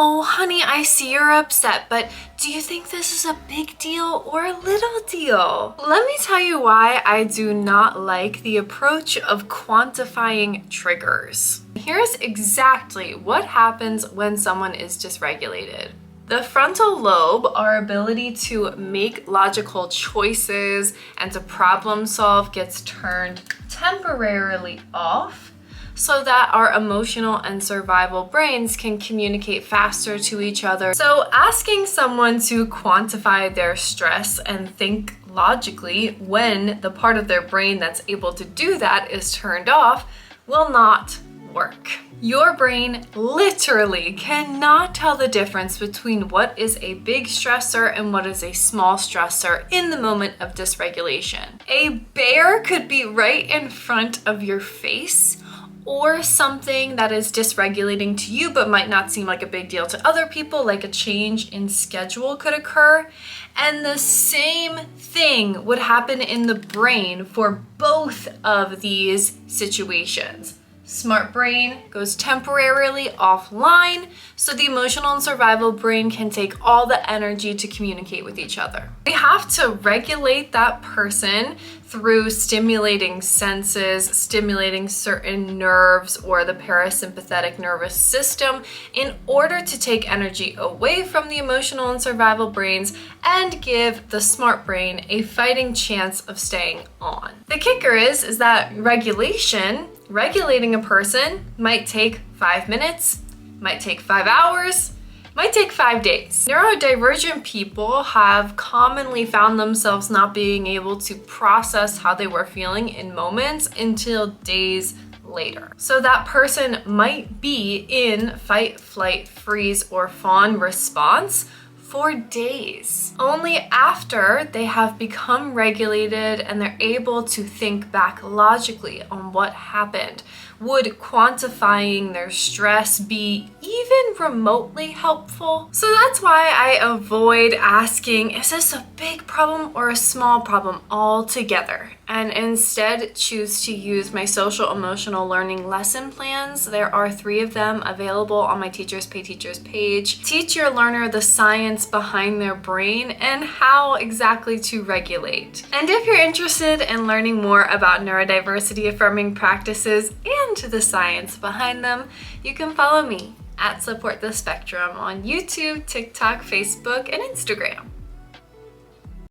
Oh, honey, I see you're upset, but do you think this is a big deal or a little deal? Let me tell you why I do not like the approach of quantifying triggers. Here's exactly what happens when someone is dysregulated. The frontal lobe, our ability to make logical choices and to problem solve, gets turned temporarily off so that our emotional and survival brains can communicate faster to each other. So asking someone to quantify their stress and think logically when the part of their brain that's able to do that is turned off will not work. Your brain literally cannot tell the difference between what is a big stressor and what is a small stressor in the moment of dysregulation. A bear could be right in front of your face, or something that is dysregulating to you but might not seem like a big deal to other people, like a change in schedule could occur. And the same thing would happen in the brain for both of these situations. Smart brain goes temporarily offline, so the emotional and survival brain can take all the energy to communicate with each other. We have to regulate that person through stimulating senses, stimulating certain nerves or the parasympathetic nervous system in order to take energy away from the emotional and survival brains and give the smart brain a fighting chance of staying on. The kicker is that regulating a person might take 5 minutes, might take 5 hours, might take 5 days. Neurodivergent people have commonly found themselves not being able to process how they were feeling in moments until days later. So that person might be in fight, flight, freeze, or fawn response for days. Only after they have become regulated and they're able to think back logically on what happened would quantifying their stress be even remotely helpful. So that's why I avoid asking, is this a big problem or a small problem altogether? And instead choose to use my social emotional learning lesson plans. There are 3 of them available on my Teachers Pay Teachers page. Teach your learner the science behind their brain and how exactly to regulate. And if you're interested in learning more about neurodiversity affirming practices and the science behind them, you can follow me at Support the Spectrum on YouTube, TikTok, Facebook, and Instagram.